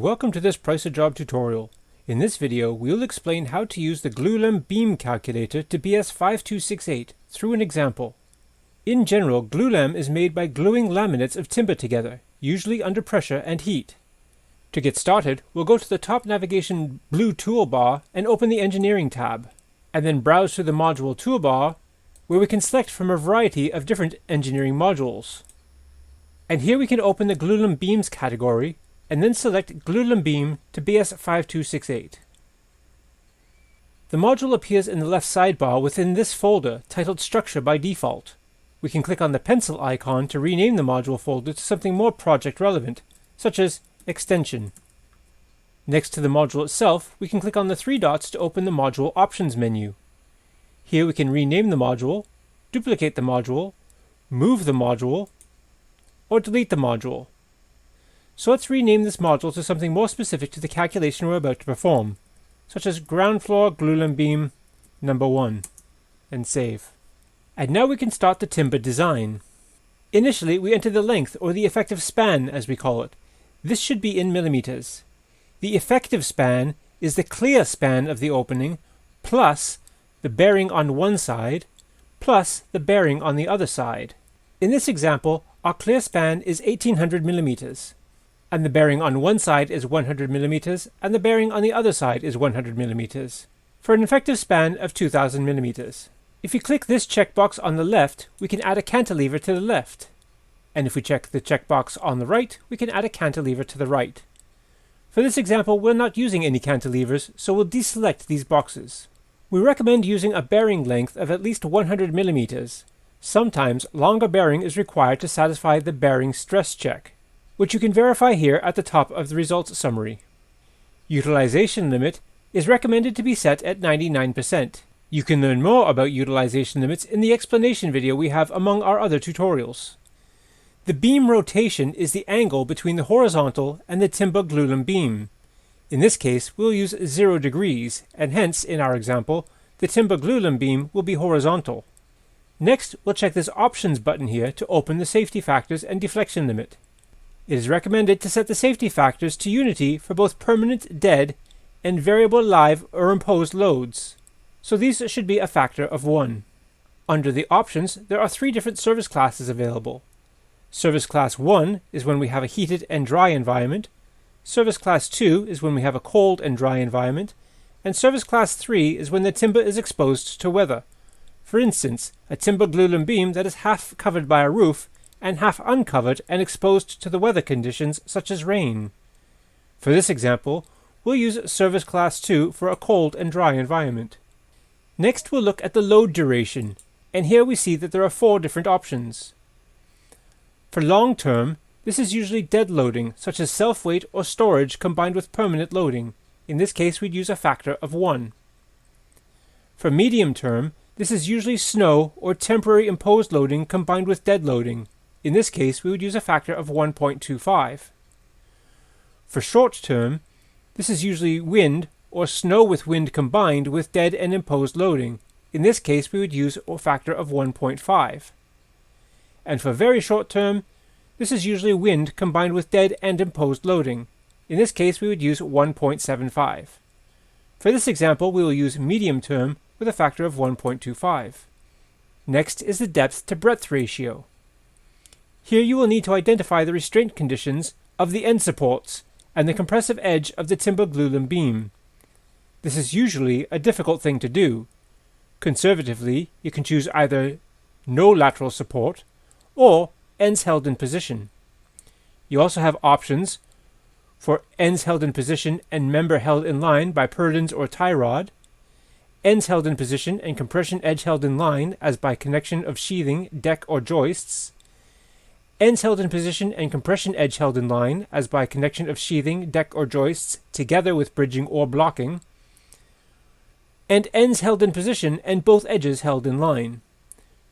welcome to this Price a Job tutorial. In this video, we'll explain how to use the Glulam beam calculator to BS5268 through an example. In general, Glulam is made by gluing laminates of timber together, usually under pressure and heat. To get started, we'll go to the top navigation blue toolbar and open the Engineering tab, and then browse through the Module toolbar, where we can select from a variety of different engineering modules. And here we can open the Glulam Beams category, and then select Glulam Beam to BS5268. The module appears in the left sidebar within this folder titled Structure by default. We can click on the pencil icon to rename the module folder to something more project relevant, such as Extension. Next to the module itself, we can click on the three dots to open the Module Options menu. Here we can rename the module, duplicate the module, move the module, or delete the module. So let's rename this module to something more specific to the calculation we're about to perform, such as Ground Floor Glulam Beam number 1, and save. And now we can start the timber design. Initially, we enter the length, or the effective span as we call it. This should be in millimeters. The effective span is the clear span of the opening, plus the bearing on one side, plus the bearing on the other side. In this example, our clear span is 1800 millimeters. And the bearing on one side is 100 millimeters, and the bearing on the other side is 100 millimeters, for an effective span of 2000 millimeters. If you click this checkbox on the left, we can add a cantilever to the left. And if we check the checkbox on the right, we can add a cantilever to the right. For this example, we're not using any cantilevers, so we'll deselect these boxes. We recommend using a bearing length of at least 100 millimeters. Sometimes longer bearing is required to satisfy the bearing stress check, which you can verify here at the top of the results summary. Utilization limit is recommended to be set at 99%. You can learn more about utilization limits in the explanation video we have among our other tutorials. The beam rotation is the angle between the horizontal and the timber glulam beam. In this case, we'll use 0 degrees, and hence, in our example, the timber glulam beam will be horizontal. Next, we'll check this Options button here to open the safety factors and deflection limit. It is recommended to set the safety factors to unity for both permanent dead and variable live or imposed loads, so these should be a factor of 1. Under the options, there are 3 different service classes available. Service Class 1 is when we have a heated and dry environment, Service Class 2 is when we have a cold and dry environment, and Service Class 3 is when the timber is exposed to weather. For instance, a timber glulam beam that is half covered by a roof and half uncovered and exposed to the weather conditions such as rain. For this example, we'll use Service Class 2 for a cold and dry environment. Next, we'll look at the load duration, and here we see that there are 4 different options. For long term, this is usually dead loading, such as self-weight or storage combined with permanent loading. In this case, we'd use a factor of 1. For medium term, this is usually snow or temporary imposed loading combined with dead loading. In this case, we would use a factor of 1.25. For short term, this is usually wind or snow with wind combined with dead and imposed loading. In this case, we would use a factor of 1.5. And for very short term, this is usually wind combined with dead and imposed loading. In this case, we would use 1.75. For this example, we will use medium term with a factor of 1.25. Next is the depth to breadth ratio. Here you will need to identify the restraint conditions of the end supports and the compressive edge of the timber glulam beam. This is usually a difficult thing to do. Conservatively, you can choose either no lateral support or ends held in position. You also have options for ends held in position and member held in line by purlins or tie rod, ends held in position and compression edge held in line as by connection of sheathing, deck or joists, ends held in position and compression edge held in line as by connection of sheathing, deck or joists together with bridging or blocking, and ends held in position and both edges held in line.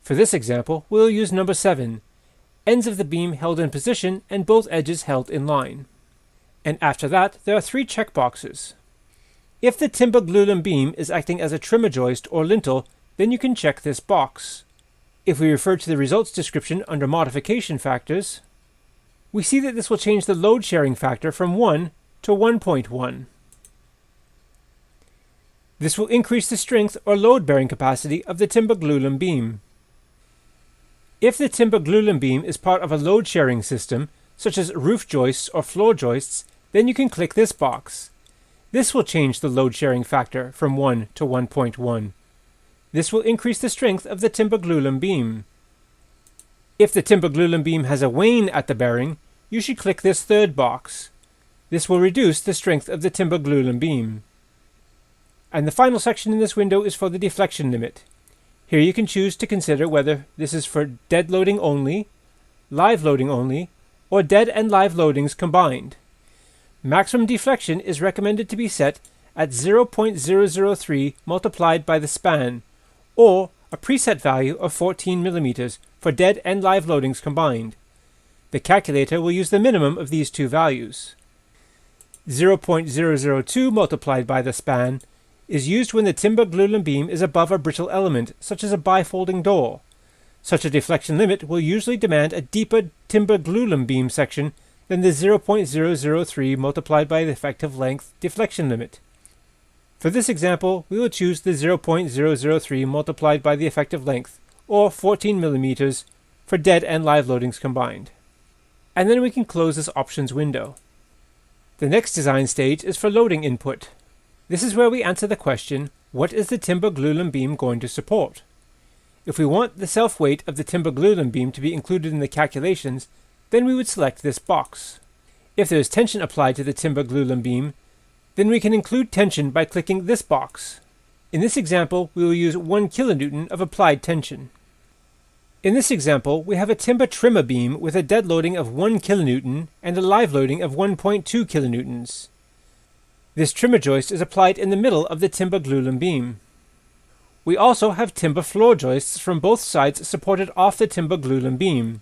For this example, we'll use number 7, ends of the beam held in position and both edges held in line. And after that, there are 3 checkboxes. If the timber glulam beam is acting as a trimmer joist or lintel, then you can check this box. If we refer to the results description under modification factors, we see that this will change the load sharing factor from 1 to 1.1. This will increase the strength or load-bearing capacity of the timber glulam beam. If the timber glulam beam is part of a load-sharing system, such as roof joists or floor joists, then you can click this box. This will change the load-sharing factor from 1 to 1.1. This will increase the strength of the timber glulam beam. If the timber glulam beam has a wane at the bearing, you should click this third box. This will reduce the strength of the timber glulam beam. And the final section in this window is for the deflection limit. Here you can choose to consider whether this is for dead loading only, live loading only, or dead and live loadings combined. Maximum deflection is recommended to be set at 0.003 multiplied by the span, or a preset value of 14 mm for dead and live loadings combined. The calculator will use the minimum of these two values. 0.002 multiplied by the span is used when the timber glulam beam is above a brittle element, such as a bifolding door. Such a deflection limit will usually demand a deeper timber glulam beam section than the 0.003 multiplied by the effective length deflection limit. For this example, we will choose the 0.003 multiplied by the effective length, or 14 mm, for dead and live loadings combined. And then we can close this options window. The next design stage is for loading input. This is where we answer the question, what is the timber glulam beam going to support? If we want the self-weight of the timber glulam beam to be included in the calculations, then we would select this box. If there is tension applied to the timber glulam beam, then we can include tension by clicking this box. In this example, we will use 1 kN of applied tension. In this example, we have a timber trimmer beam with a dead loading of 1 kN and a live loading of 1.2 kN. This trimmer joist is applied in the middle of the timber glulam beam. We also have timber floor joists from both sides supported off the timber glulam beam.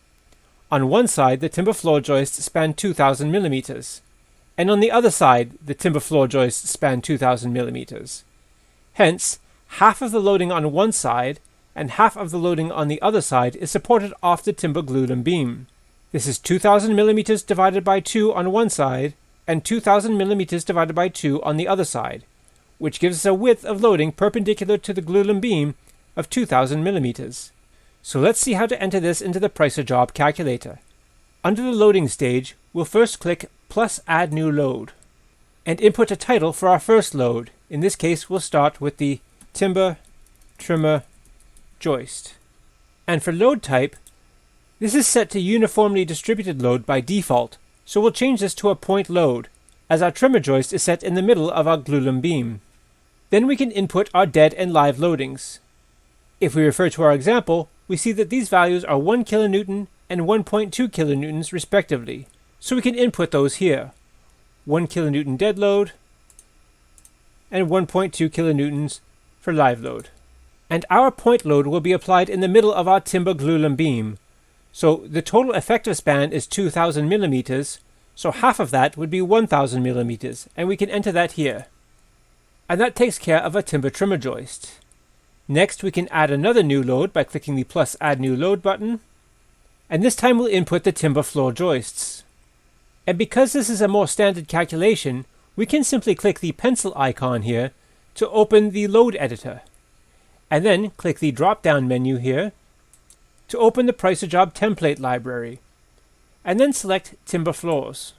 On one side, the timber floor joists span 2000 mm, and on the other side, the timber floor joists span 2000 mm. Hence, half of the loading on one side and half of the loading on the other side is supported off the timber glulam beam. This is 2000 mm divided by 2 on one side and 2000 mm divided by 2 on the other side, which gives us a width of loading perpendicular to the glulam beam of 2000 mm. So let's see how to enter this into the price of job calculator. Under the loading stage, we'll first click plus add new load and input a title for our first load. In this case, we'll start with the timber trimmer joist. And for load type, this is set to uniformly distributed load by default, so we'll change this to a point load, as our trimmer joist is set in the middle of our glulam beam. Then we can input our dead and live loadings. If we refer to our example, we see that these values are 1 kN and 1.2 kN respectively, so we can input those here. 1 kN dead load and 1.2 kN for live load. And our point load will be applied in the middle of our timber glulam beam. So the total effective span is 2000 mm, so half of that would be 1000 mm, and we can enter that here. And that takes care of a timber trimmer joist. Next, we can add another new load by clicking the plus add new load button, and this time we'll input the timber floor joists. And because this is a more standard calculation, we can simply click the pencil icon here to open the load editor, and then click the drop-down menu here to open the price of job template library, and then select timber floors.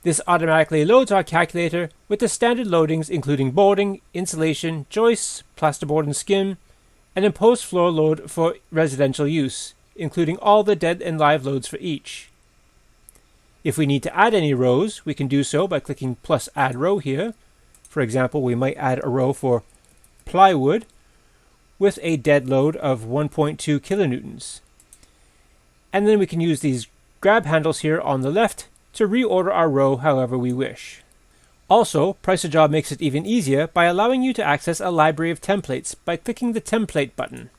This automatically loads our calculator with the standard loadings including boarding, insulation, joists, plasterboard and skim, and imposed floor load for residential use, including all the dead and live loads for each. If we need to add any rows, we can do so by clicking plus add row here. For example, we might add a row for plywood with a dead load of 1.2 kilonewtons. And then we can use these grab handles here on the left to reorder our row however we wish. Also, Price of Job makes it even easier by allowing you to access a library of templates by clicking the Template button.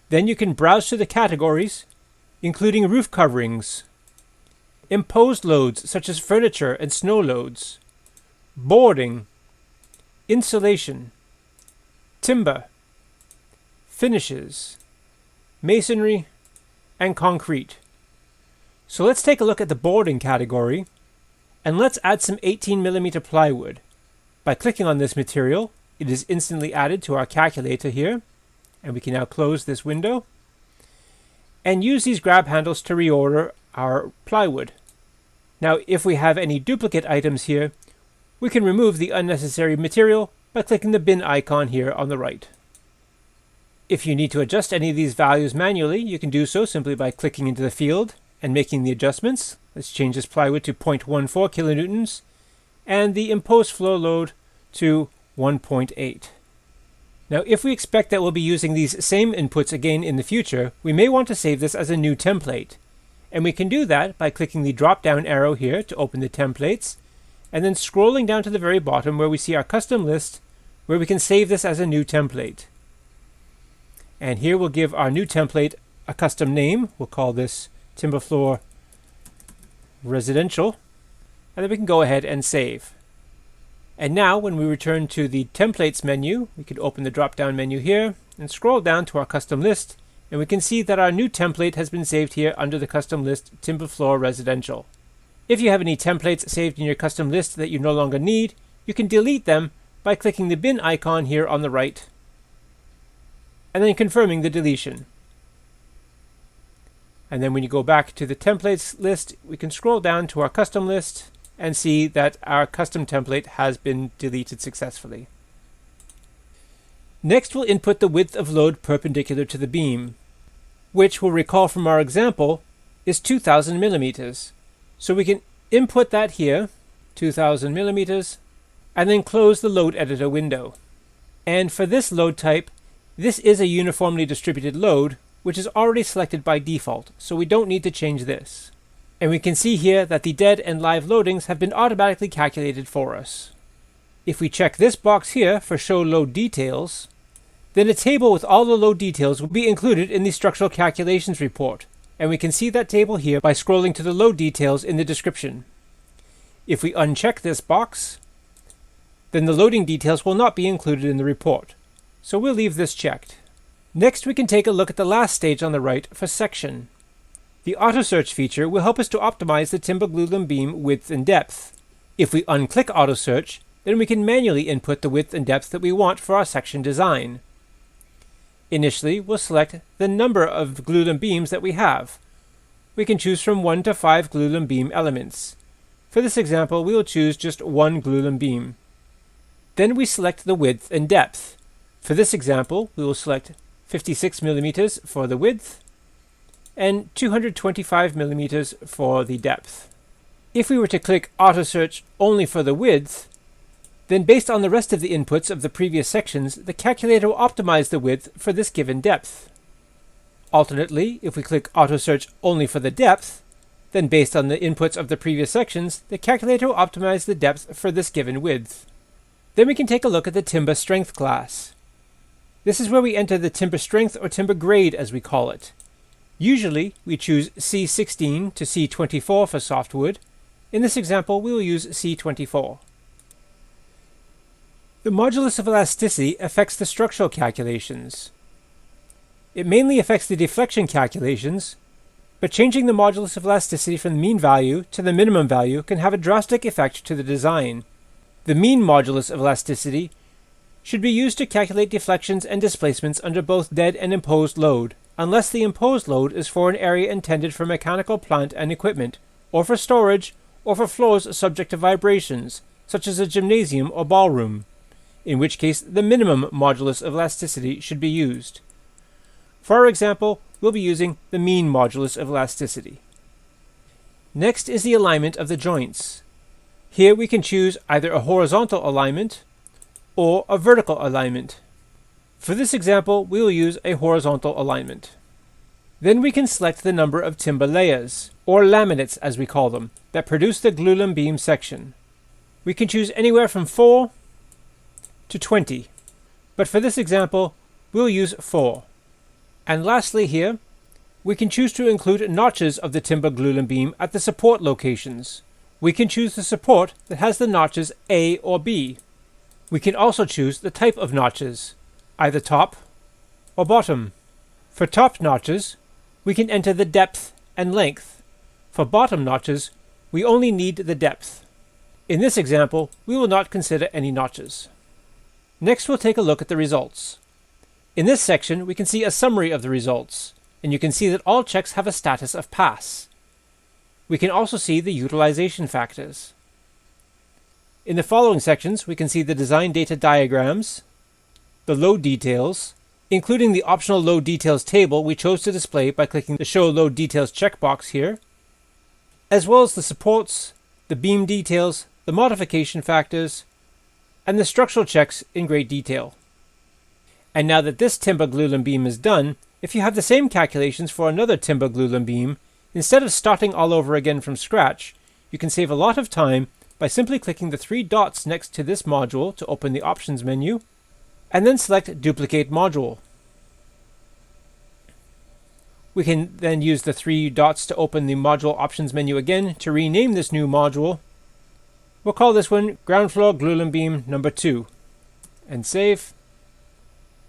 Then you can browse to the categories, including roof coverings, imposed loads such as furniture and snow loads, boarding, insulation, timber, finishes, masonry, and concrete. So let's take a look at the boarding category, And let's add some 18mm plywood. By clicking on this material, it is instantly added to our calculator here, and we can now close this window and use these grab handles to reorder our plywood. Now, if we have any duplicate items here, we can remove the unnecessary material by clicking the bin icon here on the right. If you need to adjust any of these values manually, you can do so simply by clicking into the field and making the adjustments. Let's change this plywood to 0.14 kilonewtons and the imposed floor load to 1.8. Now, if we expect that we'll be using these same inputs again in the future, we may want to save this as a new template. And we can do that by clicking the drop-down arrow here to open the templates, and then scrolling down to the very bottom where we see our custom list, where we can save this as a new template. And here we'll give our new template a custom name. We'll call this Timber Floor Residential, and then we can go ahead and save. And now when we return to the templates menu, we can open the drop-down menu here and scroll down to our custom list, and we can see that our new template has been saved here under the custom list Timber Floor Residential. If you have any templates saved in your custom list that you no longer need, you can delete them by clicking the bin icon here on the right and then confirming the deletion. And then when you go back to the templates list, we can scroll down to our custom list and see that our custom template has been deleted successfully. Next, we'll input the width of load perpendicular to the beam, which we'll recall from our example is 2000 millimeters. So we can input that here, 2000 millimeters, and then close the load editor window. And for this load type, this is a uniformly distributed load, which is already selected by default, so we don't need to change this. And we can see here that the dead and live loadings have been automatically calculated for us. If we check this box here for Show Load Details, then a table with all the load details will be included in the Structural Calculations report, and we can see that table here by scrolling to the load details in the description. If we uncheck this box, then the loading details will not be included in the report, so we'll leave this checked. Next, we can take a look at the last stage on the right for section. The Auto Search feature will help us to optimize the timber glulam beam width and depth. If we unclick Auto Search, then we can manually input the width and depth that we want for our section design. Initially, we'll select the number of glulam beams that we have. We can choose from 1 to 5 glulam beam elements. For this example, we will choose just one glulam beam. Then we select the width and depth. For this example, we will select 56 millimeters for the width and 225 millimeters for the depth. If we were to click Auto Search only for the width, then based on the rest of the inputs of the previous sections, the calculator will optimize the width for this given depth. Alternately, if we click Auto Search only for the depth, then based on the inputs of the previous sections, the calculator will optimize the depth for this given width. Then we can take a look at the Timber Strength class. This is where we enter the timber strength or timber grade as we call it. Usually, we choose C16 to C24 for softwood. In this example, we will use C24. The modulus of elasticity affects the structural calculations. It mainly affects the deflection calculations, but changing the modulus of elasticity from the mean value to the minimum value can have a drastic effect to the design. The mean modulus of elasticity should be used to calculate deflections and displacements under both dead and imposed load, unless the imposed load is for an area intended for mechanical plant and equipment, or for storage, or for floors subject to vibrations, such as a gymnasium or ballroom, in which case the minimum modulus of elasticity should be used. For our example, we'll be using the mean modulus of elasticity. Next is the alignment of the joints. Here we can choose either a horizontal alignment or a vertical alignment. For this example, we will use a horizontal alignment. Then we can select the number of timber layers, or laminates as we call them, that produce the glulam beam section. We can choose anywhere from 4 to 20, but for this example, we'll use 4. And lastly here, we can choose to include notches of the timber glulam beam at the support locations. We can choose the support that has the notches A or B. We can also choose the type of notches, either top or bottom. For top notches, we can enter the depth and length. For bottom notches, we only need the depth. In this example, we will not consider any notches. Next, we'll take a look at the results. In this section, we can see a summary of the results, and you can see that all checks have a status of pass. We can also see the utilization factors. In the following sections, we can see the design data diagrams, the load details, including the optional load details table we chose to display by clicking the Show Load Details checkbox here, as well as the supports, the beam details, the modification factors, and the structural checks in great detail. And now that this timber glulam beam is done, if you have the same calculations for another timber glulam beam, instead of starting all over again from scratch, you can save a lot of time by simply clicking the 3 dots next to this module to open the Options menu, and then select Duplicate Module. We can then use the 3 dots to open the Module Options menu again to rename this new module. We'll call this one Ground Floor Glulam Beam number 2, and save.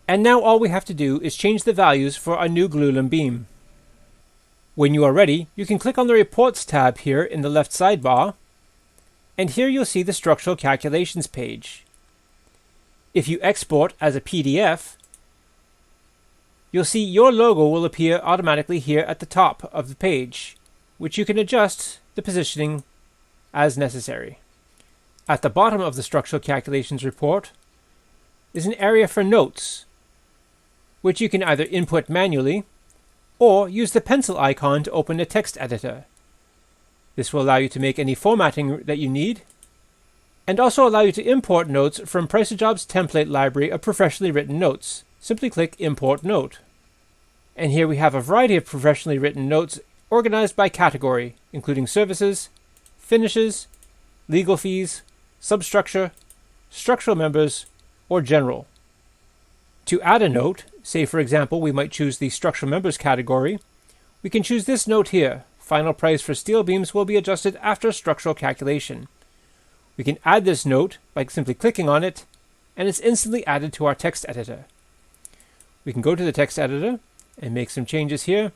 And now all we have to do is change the values for our new glulam beam. When you are ready, you can click on the Reports tab here in the left sidebar, and here you'll see the Structural Calculations page. If you export as a PDF, you'll see your logo will appear automatically here at the top of the page, which you can adjust the positioning as necessary. At the bottom of the Structural Calculations report is an area for notes, which you can either input manually or use the pencil icon to open a text editor. This will allow you to make any formatting that you need, and also allow you to import notes from PriceAjob's template library of professionally written notes. Simply click Import Note. And here we have a variety of professionally written notes organized by category, including services, finishes, legal fees, substructure, structural members, or general. To add a note, say for example we might choose the structural members category, we can choose this note here. Final price for steel beams will be adjusted after structural calculation. We can add this note by simply clicking on it, and it's instantly added to our text editor. We can go to the text editor and make some changes here.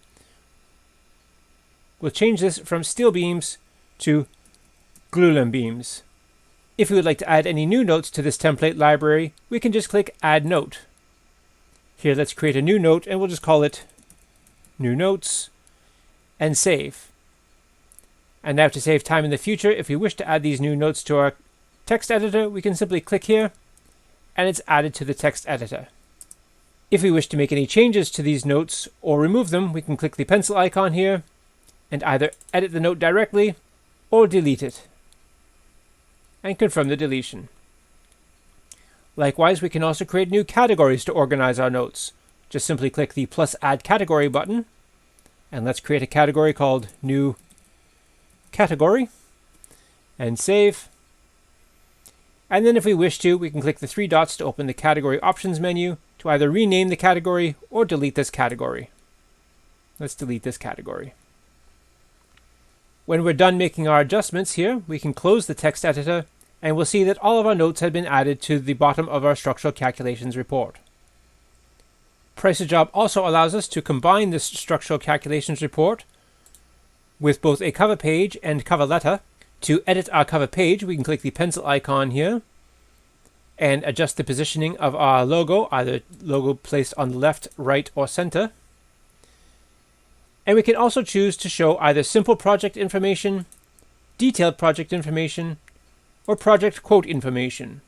We'll change this from steel beams to glulam beams. If we would like to add any new notes to this template library, we can just click Add Note. Here, let's create a new note, and we'll just call it New Notes, and save. And now to save time in the future, if we wish to add these new notes to our text editor, we can simply click here, and it's added to the text editor. If we wish to make any changes to these notes or remove them, we can click the pencil icon here, and either edit the note directly or delete it, and confirm the deletion. Likewise, we can also create new categories to organize our notes. Just simply click the plus Add Category button, and let's create a category called New Category, and save. And then if we wish to, we can click the 3 dots to open the Category Options menu to either rename the category or delete this category. Let's delete this category. When we're done making our adjustments here, we can close the text editor, and we'll see that all of our notes have been added to the bottom of our structural calculations report. PriceAjob also allows us to combine this structural calculations report with both a cover page and cover letter. To edit our cover page, we can click the pencil icon here and adjust the positioning of our logo, either logo placed on the left, right, or center. And we can also choose to show either simple project information, detailed project information, or project quote information.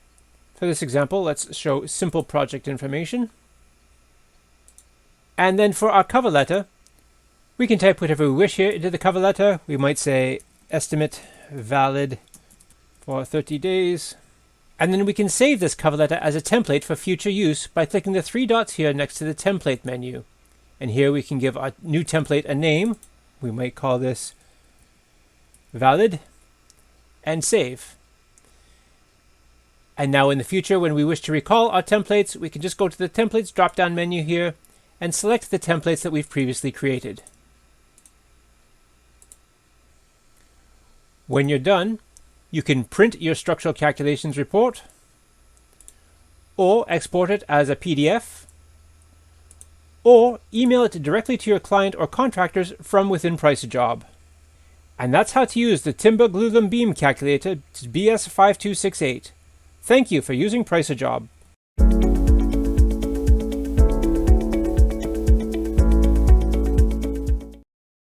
For this example, let's show simple project information. And then for our cover letter, we can type whatever we wish here into the cover letter. We might say estimate valid for 30 days. And then we can save this cover letter as a template for future use by clicking the 3 dots here next to the template menu. And here we can give our new template a name. We might call this valid, and save. And now in the future, when we wish to recall our templates, we can just go to the Templates drop-down menu here and select the templates that we've previously created. When you're done, you can print your structural calculations report or export it as a PDF or email it directly to your client or contractors from within PriceAjob. And that's how to use the Timber Glulam Beam Calculator to BS5268. Thank you for using Price a Job.